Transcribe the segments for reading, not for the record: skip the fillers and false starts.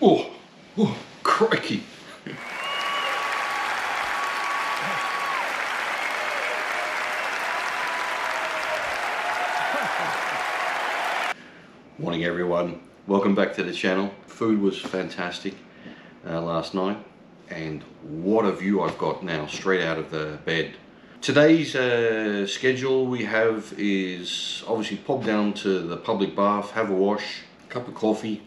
Oh, oh, crikey. Morning everyone, welcome back to the channel. Food was fantastic last night, and what a view I've got now straight out of the bed. Today's schedule we have is obviously pop down to the public bath, have a wash, cup of coffee,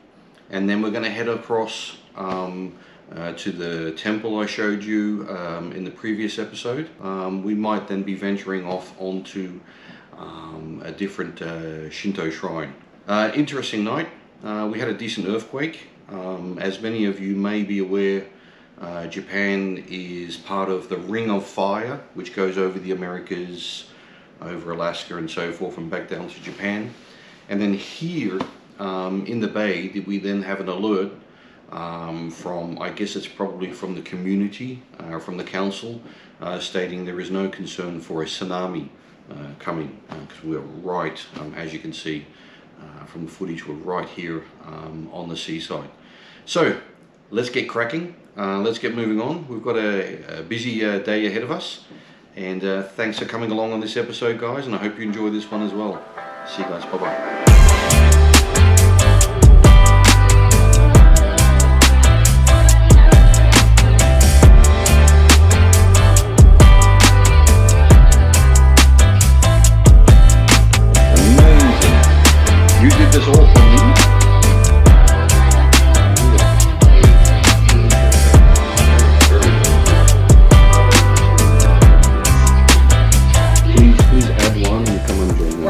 and then we're going to head across to the temple I showed you in the previous episode. We might then be venturing off onto a different Shinto Shrine. Interesting night. We had a decent earthquake. As many of you may be aware, Japan is part of the Ring of Fire, which goes over the Americas, over Alaska and so forth, and back down to Japan. And then here in the bay, we then have an alert from, I guess it's probably from the community, from the council, stating there is no concern for a tsunami coming, because we're right, as you can see from the footage, we're right here on the seaside. So let's get cracking, let's get moving on. We've got a busy day ahead of us, and thanks for coming along on this episode, guys, and I hope you enjoy this one as well. See you guys, bye bye. You did this all for me? Please add one and come and join me.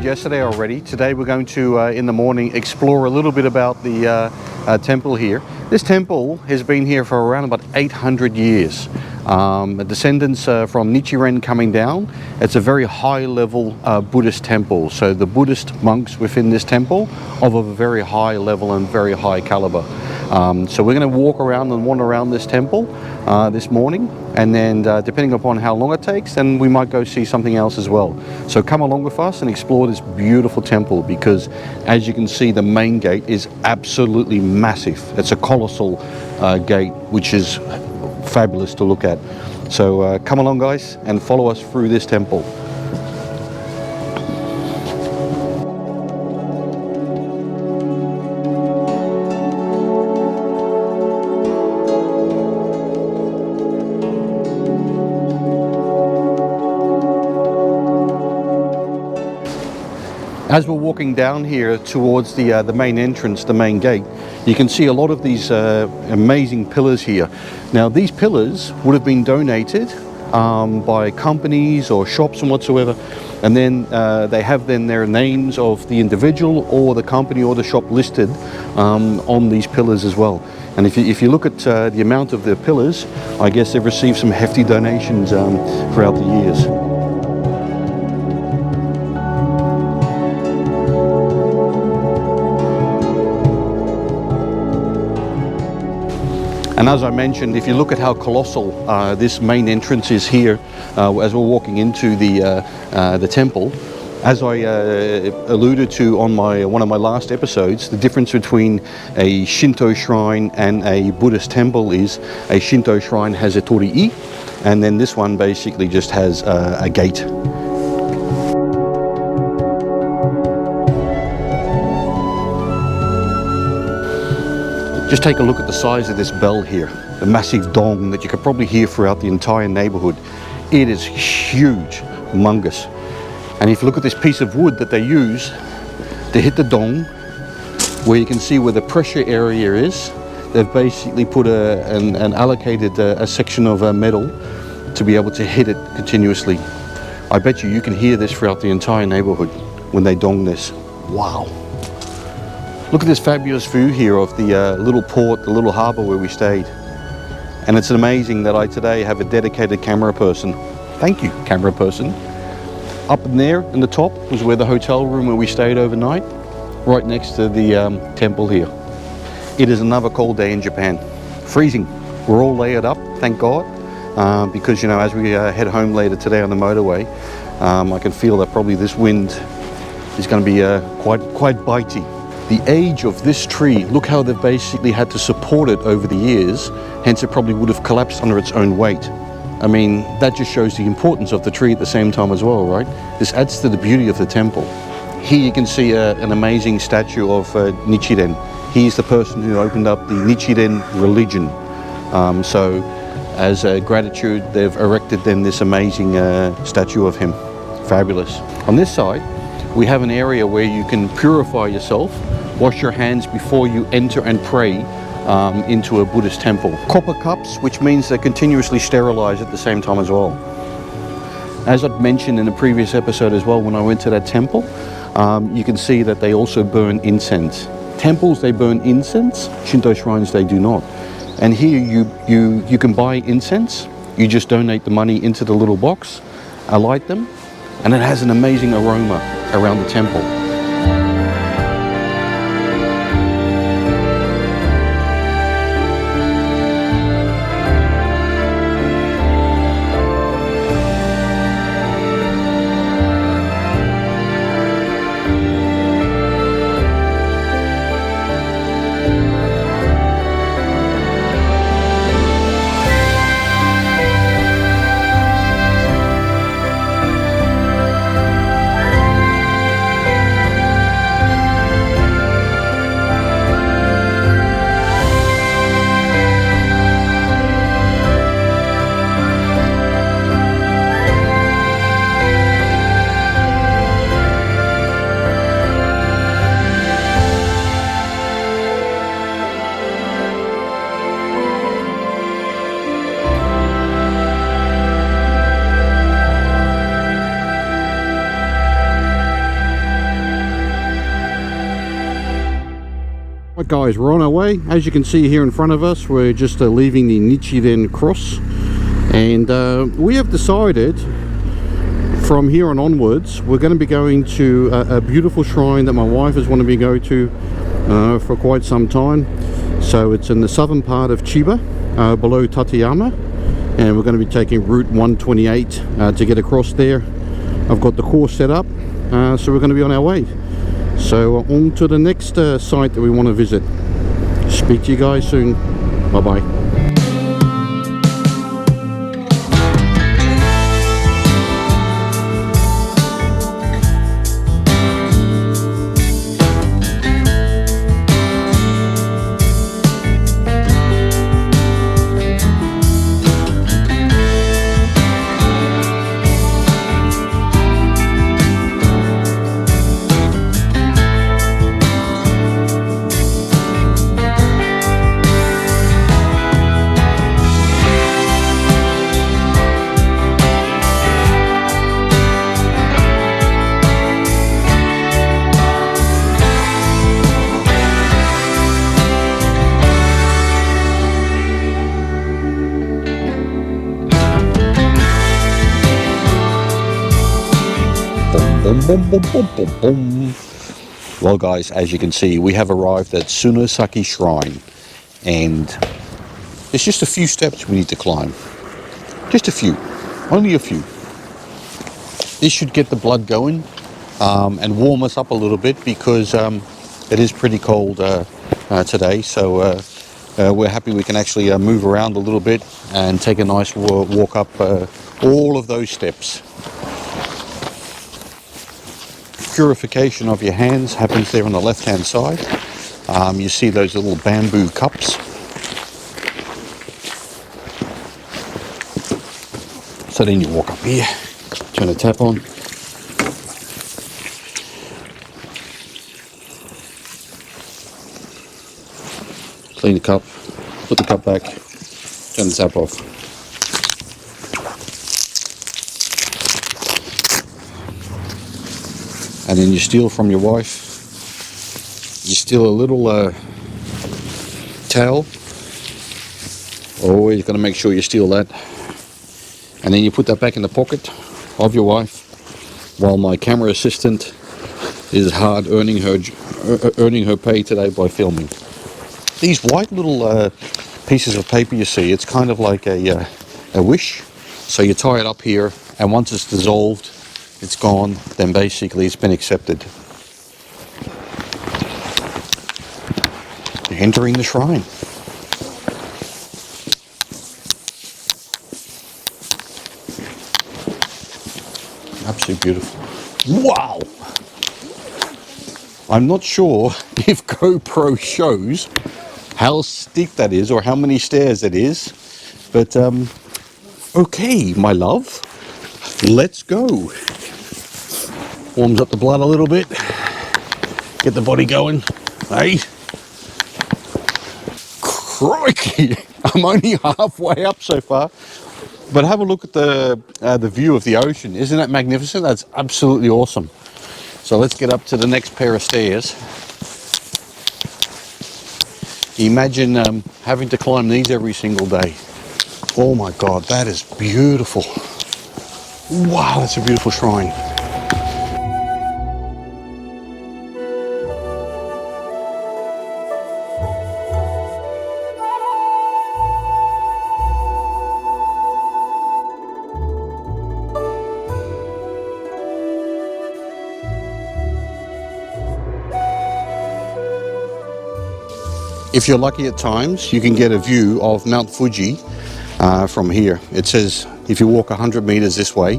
Yesterday already. Today we're going to in the morning explore a little bit about the temple here. This temple has been here for around about 800 years. Descendants from Nichiren coming down. It's a very high level Buddhist temple, so the Buddhist monks within this temple of a very high level and very high caliber. So we're going to walk around and wander around this temple this morning, and then depending upon how long it takes, then we might go see something else as well. So come along with us and explore this beautiful temple, because as you can see, the main gate is absolutely massive. It's a colossal gate, which is fabulous to look at. So come along, guys, and follow us through this temple. As we're walking down here towards the main entrance, the main gate, you can see a lot of these amazing pillars here. Now these pillars would have been donated by companies or shops and whatsoever, and then they have then their names of the individual or the company or the shop listed on these pillars as well. And if you look at the amount of the pillars, I guess they've received some hefty donations throughout the years. And as I mentioned, if you look at how colossal this main entrance is here, as we're walking into the temple, as I alluded to on one of my last episodes, the difference between a Shinto shrine and a Buddhist temple is a Shinto shrine has a torii, and then this one basically just has a gate. Just take a look at the size of this bell here, the massive dong that you could probably hear throughout the entire neighborhood. It is huge, humongous. And if you look at this piece of wood that they use to hit the dong, where you can see where the pressure area is, they've basically put an allocated a section of metal to be able to hit it continuously. I bet you can hear this throughout the entire neighborhood when they dong this. Wow. Look at this fabulous view here of the little port, the little harbor where we stayed. And it's amazing that I today have a dedicated camera person. Thank you, camera person. Up in there in the top was where the hotel room where we stayed overnight, right next to the temple here. It is another cold day in Japan. Freezing. We're all layered up, thank God, because you know, as we head home later today on the motorway, I can feel that probably this wind is going to be quite bitey. The age of this tree, look how they've basically had to support it over the years, hence it probably would have collapsed under its own weight. I mean, that just shows the importance of the tree at the same time as well, right? This adds to the beauty of the temple. Here you can see an amazing statue of Nichiren. He's the person who opened up the Nichiren religion. So as gratitude, they've erected then this amazing statue of him. Fabulous. On this side, we have an area where you can purify yourself, wash your hands before you enter and pray into a Buddhist temple. Copper cups, which means they're continuously sterilized at the same time as well. As I'd mentioned in a previous episode as well, when I went to that temple, you can see that they also burn incense. Temples, they burn incense. Shinto shrines, they do not. And here you can buy incense. You just donate the money into the little box, alight them, and it has an amazing aroma around the temple. Right guys, we're on our way. As you can see here in front of us, we're just leaving the Nichiren cross, and we have decided from here on onwards we're going to be going to a beautiful shrine that my wife has wanted me to go to for quite some time. So it's in the southern part of Chiba, below Tateyama, and we're going to be taking Route 128 to get across there. I've got the course set up, so we're going to be on our way. So on to the next site that we want to visit. Speak to you guys soon. Bye bye. Boom, boom, boom, boom, boom, boom. Well, guys, as you can see, we have arrived at Shinto Shrine, and there's just a few steps we need to climb. Just a few, only a few. This should get the blood going and warm us up a little bit, because it is pretty cold today. So we're happy we can actually move around a little bit and take a nice walk up all of those steps. Purification of your hands happens there on the left hand side. You see those little bamboo cups. So then you walk up here, turn the tap on. Clean the cup, put the cup back, turn the tap off. And then you steal from your wife, you steal a little towel. Always got to make sure you steal that. And then you put that back in the pocket of your wife, while my camera assistant is hard earning her pay today by filming. These white little pieces of paper you see, it's kind of like a wish. So you tie it up here, and once it's dissolved, it's gone, then basically it's been accepted. You're entering the shrine. Absolutely beautiful. Wow! I'm not sure if GoPro shows how steep that is or how many stairs it is, but okay, my love, let's go. Warms up the blood a little bit, get the body going. Hey, crikey, I'm only halfway up so far, but have a look at the view of the ocean. Isn't that magnificent? That's absolutely awesome. So let's get up to the next pair of stairs. Imagine having to climb these every single day. Oh my God, that is beautiful. Wow, that's a beautiful shrine. If you're lucky at times, you can get a view of Mount Fuji from here. It says if you walk 100 meters this way,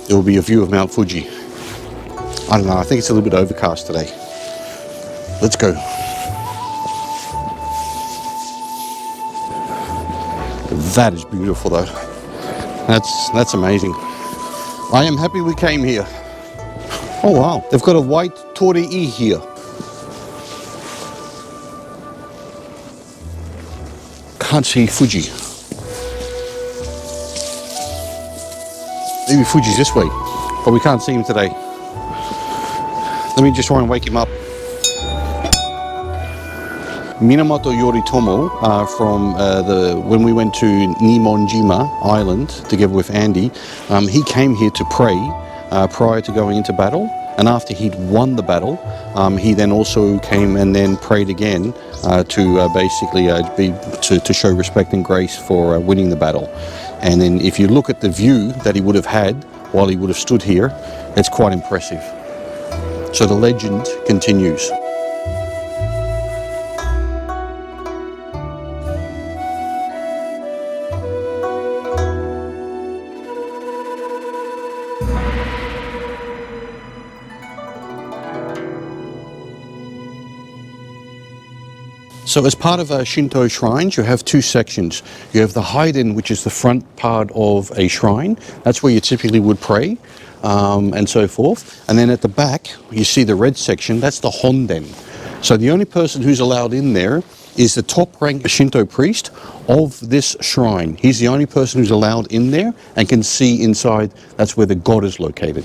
there will be a view of Mount Fuji. I don't know, I think it's a little bit overcast today. Let's go. That is beautiful though. That's amazing. I am happy we came here. Oh wow, they've got a white torii here. Can't see Fuji. Maybe Fuji's this way, but we can't see him today. Let me just try and wake him up. Minamoto Yoritomo from when we went to Nimonjima Island together with Andy, he came here to pray prior to going into battle, and after he'd won the battle, he then also came and then prayed again to basically to show respect and grace for winning the battle. And then if you look at the view that he would have had while he would have stood here, it's quite impressive. So the legend continues. So as part of Shinto shrines, you have two sections. You have the Haiden, which is the front part of a shrine. That's where you typically would pray and so forth. And then at the back, you see the red section, that's the Honden. So the only person who's allowed in there is the top rank Shinto priest of this shrine. He's the only person who's allowed in there and can see inside. That's where the god is located.